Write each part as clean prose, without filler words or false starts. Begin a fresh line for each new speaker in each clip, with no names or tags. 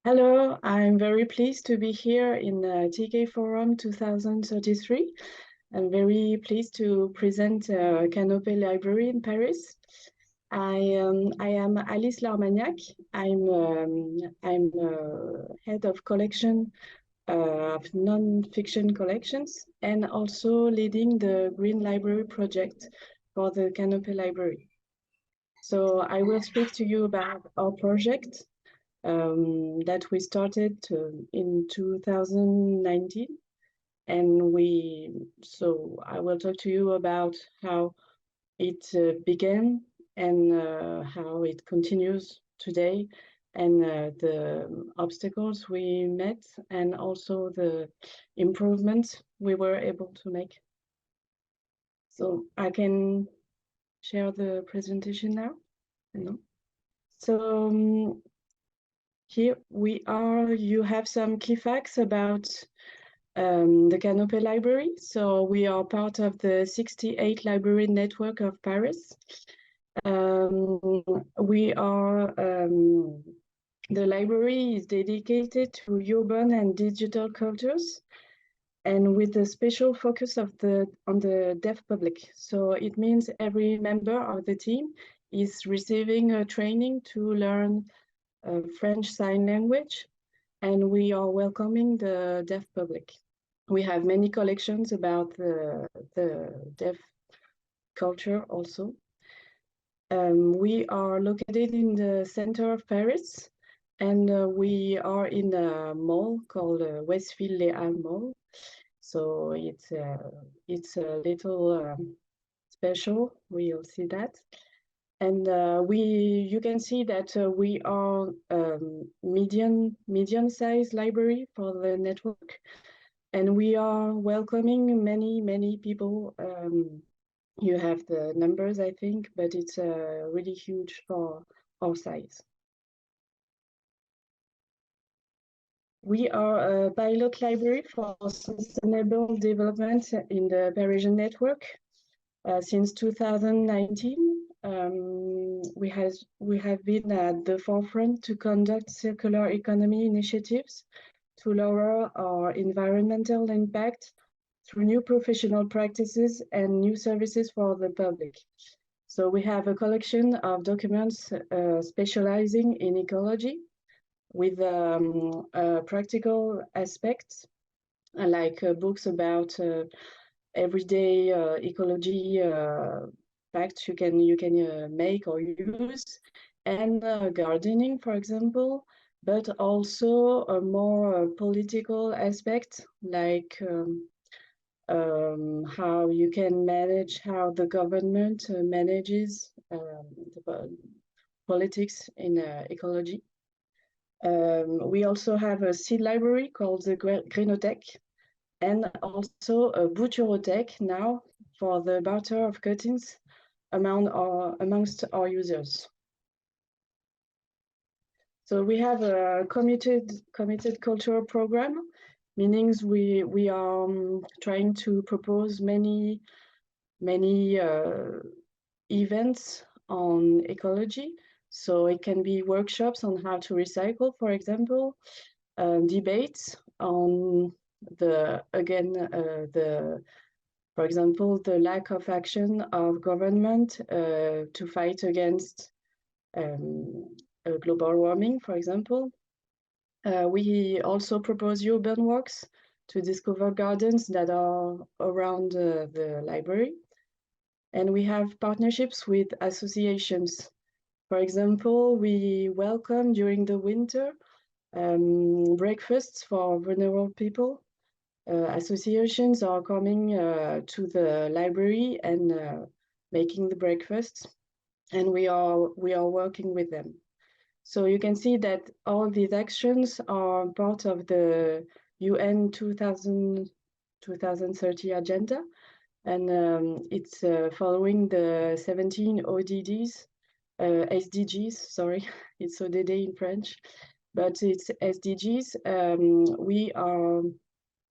Hello, I'm very pleased to be here in TK Forum 2033. I'm very pleased to present Canopée Library in Paris. I am Alice Larmagnac. I'm head of collection of non-fiction collections and also leading the Green Library project for the Canopée Library. So I will speak to you about our project that we started in 2019. And I will talk to you about how it began and how it continues today, and the obstacles we met, and also the improvements we were able to make. So I can share the presentation now. No? So here we are. You have some key facts about the Canopée Library. So we are part of the 68 library network of Paris. The library is dedicated to urban and digital cultures, and with a special focus on the deaf public. So it means every member of the team is receiving a training to learn French Sign Language, and we are welcoming the deaf public. We have many collections about the deaf culture also. We are located in the center of Paris, and we are in a mall called Westfield Les Halles Mall. So it's a little special. We'll see that. And you can see that we are medium-sized library for the network, and we are welcoming many people. You have the numbers, I think, but it's really huge for our size. We are a pilot library for sustainable development in the Parisian network. Since 2019, we have been at the forefront to conduct circular economy initiatives to lower our environmental impact through new professional practices and new services for the public. So we have a collection of documents specializing in ecology with practical aspects, like books about everyday ecology facts you can make or use, and gardening, for example, but also a more political aspect, like how you can manage how the government manages the politics in ecology. We also have a seed library called the Grenothèque, and also a butcherothèque now for the barter of cuttings amongst our users. So we have a committed cultural program, meaning we are trying to propose many events on ecology. So it can be workshops on how to recycle, for example, debates on for example, the lack of action of government to fight against global warming, for example. We also propose urban walks to discover gardens that are around the library. And we have partnerships with associations. For example, we welcome during the winter breakfasts for vulnerable people. Associations are coming to the library and making the breakfasts, and we are working with them. So you can see that all these actions are part of the UN 2030 agenda, and it's following the 17 ODDs, SDGs, sorry, it's ODD in French, but it's SDGs.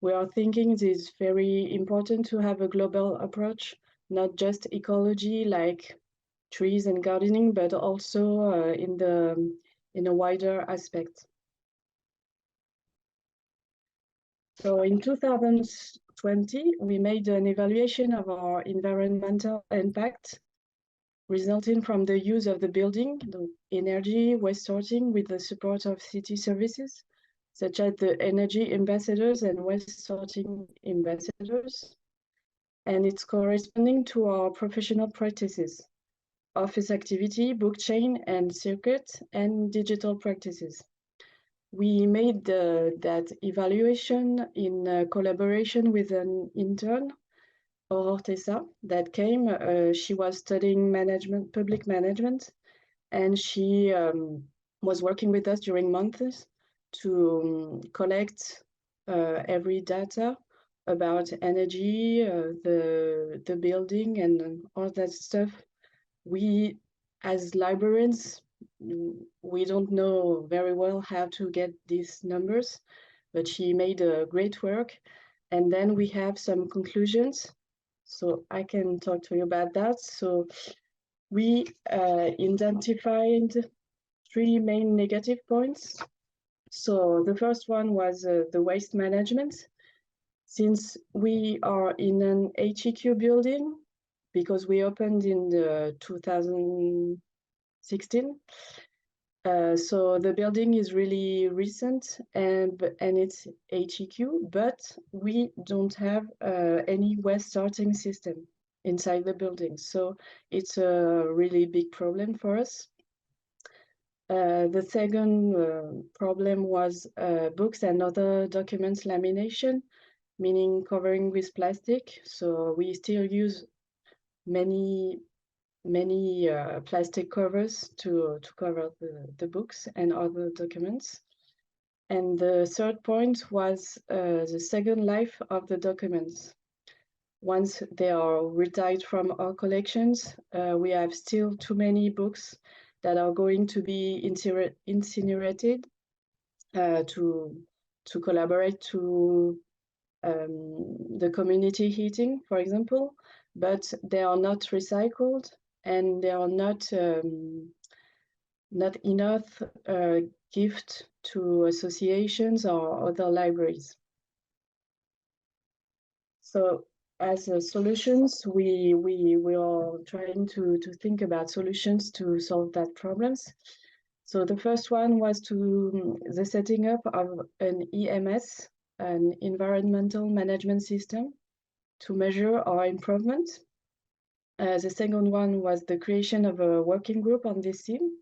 We are thinking it is very important to have a global approach, not just ecology like trees and gardening, but also in a wider aspect. So in 2020, we made an evaluation of our environmental impact resulting from the use of the building, the energy, waste sorting with the support of city services, such as the energy ambassadors and waste sorting ambassadors. And it's corresponding to our professional practices, office activity, book chain and circuit, and digital practices. We made that evaluation in collaboration with an intern, Tessa, that came. She was studying public management, and she was working with us during months to collect every data about energy, the building, and all that stuff. We, as librarians, we don't know very well how to get these numbers, but she made a great work. And then we have some conclusions. So I can talk to you about that. So we identified 3 main negative points. So the first one was the waste management. Since we are in an HEQ building, because we opened in the 2016, so the building is really recent and it's HEQ, but we don't have any waste sorting system inside the building. So it's a really big problem for us. The second problem was books and other documents lamination, meaning covering with plastic. So we still use many plastic covers to cover the books and other documents. And the third point was the second life of the documents. Once they are retired from our collections, we have still too many books that are going to be incinerated to collaborate to the community heating, for example, but they are not recycled and they are not enough gift to associations or other libraries. So as solutions, we are trying to think about solutions to solve that problems. So the first one was the setting up of an EMS, an environmental management system, to measure our improvement. The second one was the creation of a working group on this theme,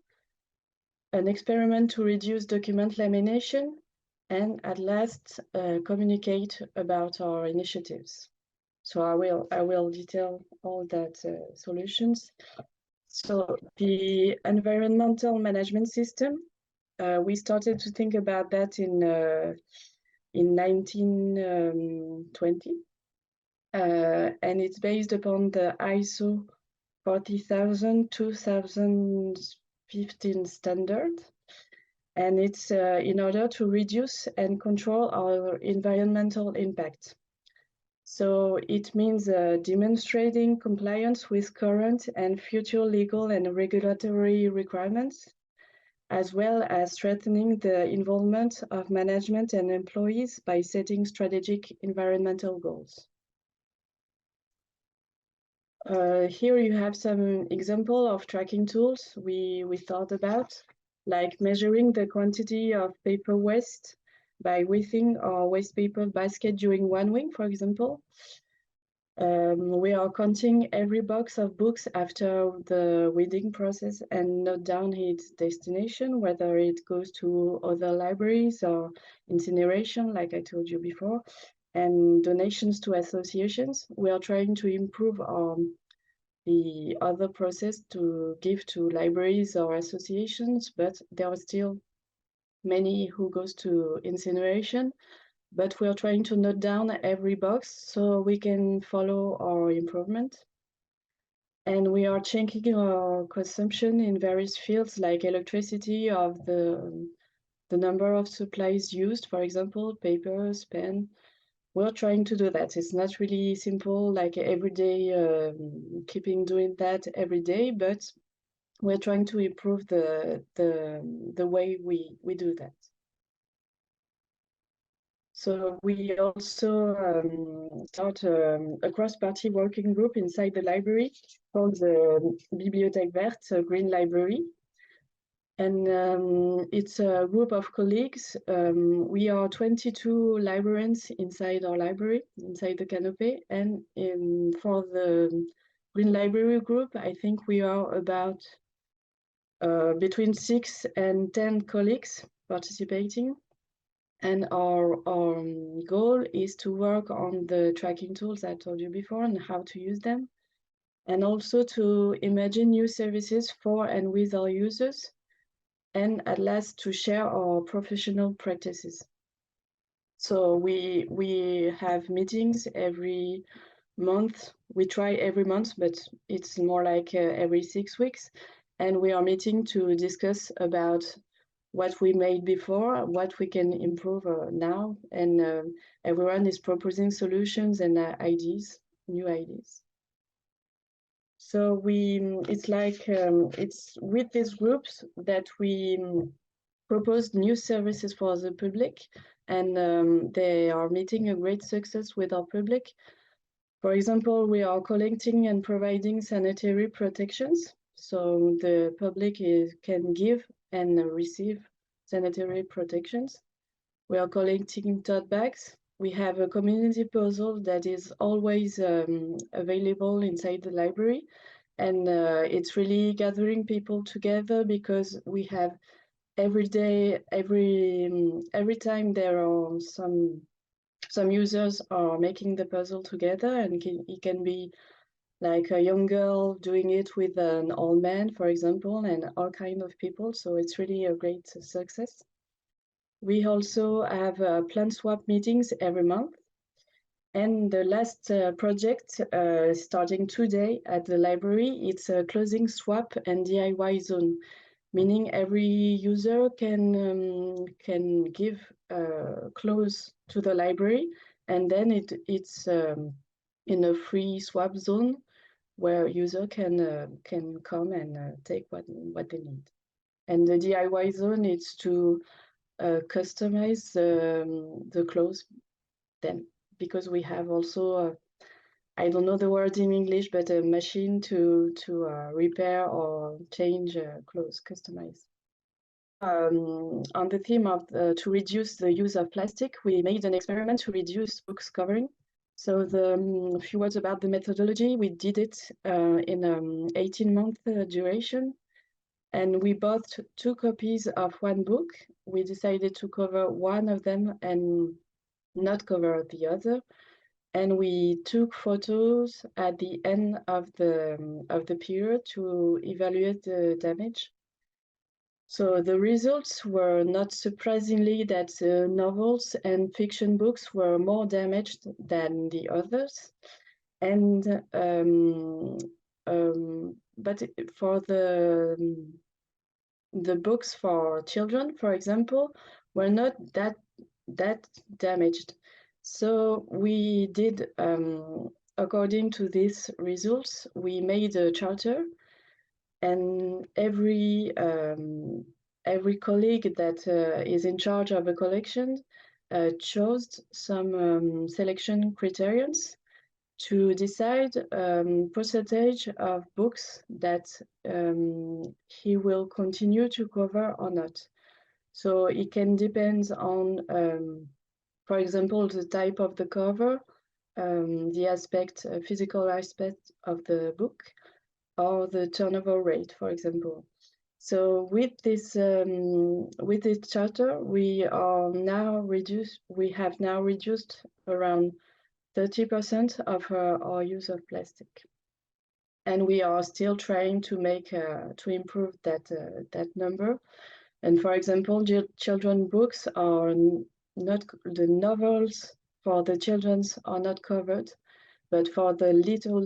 an experiment to reduce document lamination, and at last communicate about our initiatives. So I will detail all that solutions. So the environmental management system, we started to think about that in 1920. And it's based upon the ISO 40,000-2015 standard. And it's in order to reduce and control our environmental impact. So it means demonstrating compliance with current and future legal and regulatory requirements, as well as strengthening the involvement of management and employees by setting strategic environmental goals. Here you have some example of tracking tools we thought about, like measuring the quantity of paper waste by weighing our waste paper basket during 1 week, for example. We are counting every box of books after the weeding process and note down its destination, whether it goes to other libraries or incineration, like I told you before, and donations to associations. We are trying to improve the other process to give to libraries or associations, but there are still many who goes to incineration. But we are trying to note down every box so we can follow our improvement. And we are checking our consumption in various fields like electricity, of the number of supplies used, for example, papers, pen. We're trying to do that. It's not really simple, like every day, doing that every day, but we're trying to improve the way we do that. So we also start a cross-party working group inside the library called the Bibliothèque Verte, a green library. And it's a group of colleagues. We are 22 librarians inside our library, inside the Canopée. And for the Green Library group, I think we are about between 6 and 10 colleagues participating. And our goal is to work on the tracking tools I told you before and how to use them. And also to imagine new services for and with our users. And at last to share our professional practices. So we have meetings every month. We try every month, but it's more like every 6 weeks. And we are meeting to discuss about what we made before, what we can improve now. And everyone is proposing solutions and ideas, new ideas. So it's like, it's with these groups that we proposed new services for the public, and they are meeting a great success with our public. For example, we are collecting and providing sanitary protections. So the public can give and receive sanitary protections. We are collecting tote bags. We have a community puzzle that is always available inside the library. And it's really gathering people together because we have every day, every time there are some users are making the puzzle together, and it can be like a young girl doing it with an old man, for example, and all kinds of people. So it's really a great success. We also have plant swap meetings every month. And the last project starting today at the library, it's a clothing swap and DIY zone, meaning every user can give clothes to the library, and then it's in a free swap zone where user can come and take what they need. And the DIY zone is to customize the clothes then, because we have also I don't know the word in English, but a machine to repair or change clothes, customize. On the theme of to reduce the use of plastic, we made an experiment to reduce books covering. So a few words about the methodology. We did it in 18-month duration, and we bought 2 copies of one book. We decided to cover one of them and not cover the other. And we took photos at the end of the period to evaluate the damage. So the results were not surprisingly that novels and fiction books were more damaged than the others. And but for the books for children, for example, were not that damaged. So we did, according to these results, we made a charter, and every colleague that is in charge of a collection chose some selection criterions to decide percentage of books that he will continue to cover or not. So it can depend on, for example, the type of the cover, the aspect, physical aspect of the book, or the turnover rate, for example. So with this charter, we have now reduced around 30% of our use of plastic, and we are still trying to improve that number. And for example, children books are not, the novels for the children are not covered, but for the little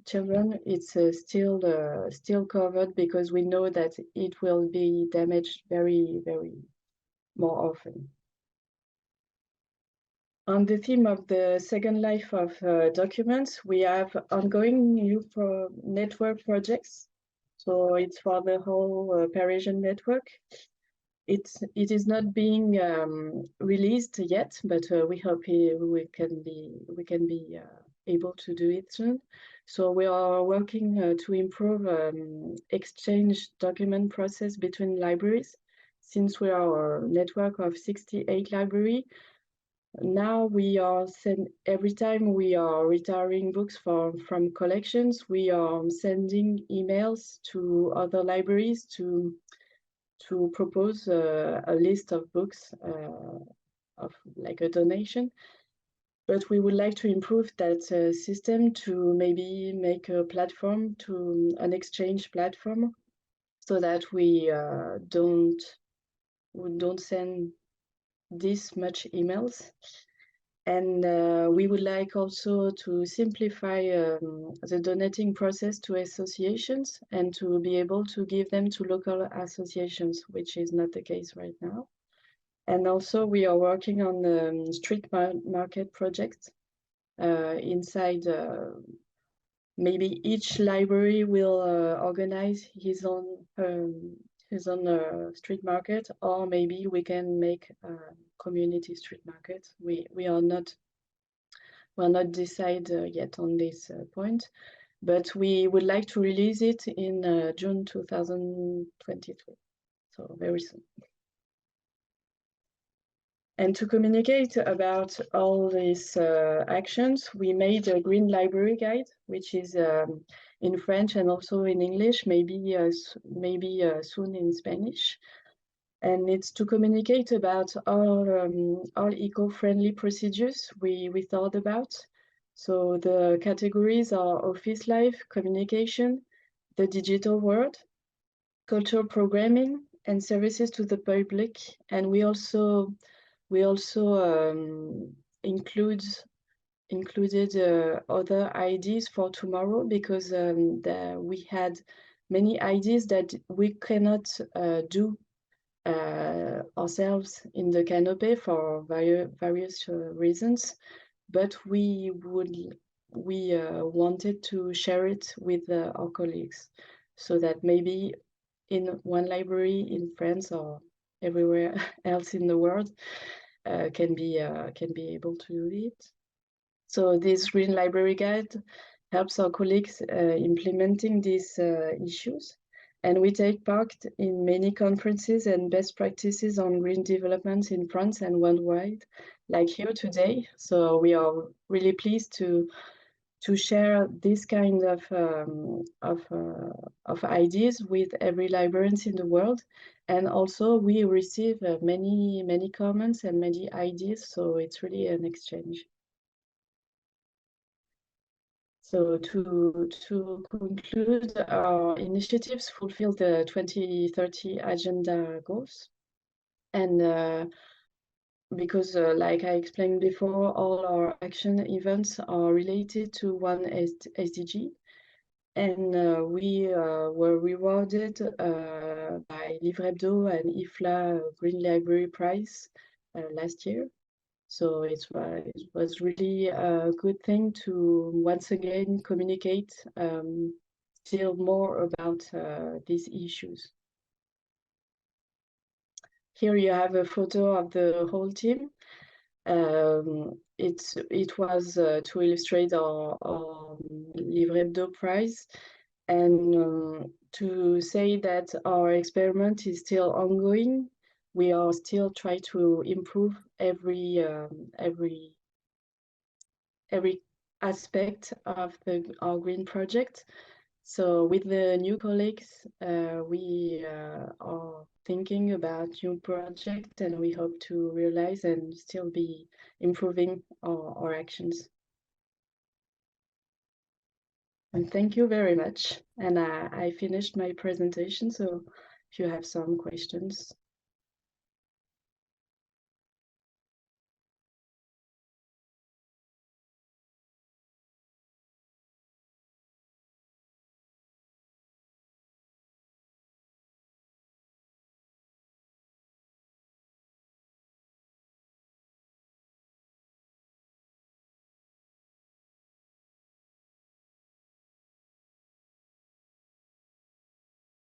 children, it's still covered, because we know that it will be damaged very more often. On the theme of the second life of documents, we have ongoing new network projects. So it's for the whole Parisian network. it is not being released yet, but we hope we can be able to do it soon. So we are working to improve exchange document process between libraries. Since we are a network of 68 libraries, now we are every time we are retiring books from collections, we are sending emails to other libraries to propose a list of books of like a donation. But we would like to improve that system to maybe make a platform, to an exchange platform, so that we don't send this much emails. And we would like also to simplify the donating process to associations and to be able to give them to local associations, which is not the case right now. And also we are working on the street market project inside. Maybe each library will organize his own street market, or maybe we can make a community street market. We are not decide yet on this point, but we would like to release it in June 2023, so very soon. And to communicate about all these actions, we made a green library guide, which is in French and also in English, maybe soon in Spanish. And it's to communicate about all eco-friendly procedures we thought about. So the categories are office life, communication, the digital world, cultural programming, and services to the public. And we also included other ideas for tomorrow, because we had many ideas that we cannot do ourselves in the Canopée for various reasons, but we wanted to share it with our colleagues, so that maybe in one library in France or everywhere else in the world can be able to do it. So this Green Library Guide helps our colleagues implementing these issues. And we take part in many conferences and best practices on green developments in France and worldwide, like here today. So we are really pleased to share this kind of ideas with every librarian in the world. And also we receive many comments and many ideas, so it's really an exchange. So to conclude, our initiatives fulfill the 2030 agenda goals. And because like I explained before, all our action events are related to one SDG. And we were rewarded by Livre Hebdo and IFLA Green Library Prize last year. So it was really a good thing to once again communicate still more about these issues. Here you have a photo of the whole team. It was to illustrate our Livre Hebdo prize, and to say that our experiment is still ongoing. We are still trying to improve every aspect of our green project. So with the new colleagues, we are thinking about new projects, and we hope to realize and still be improving our actions. And thank you very much. And I finished my presentation, so if you have some questions.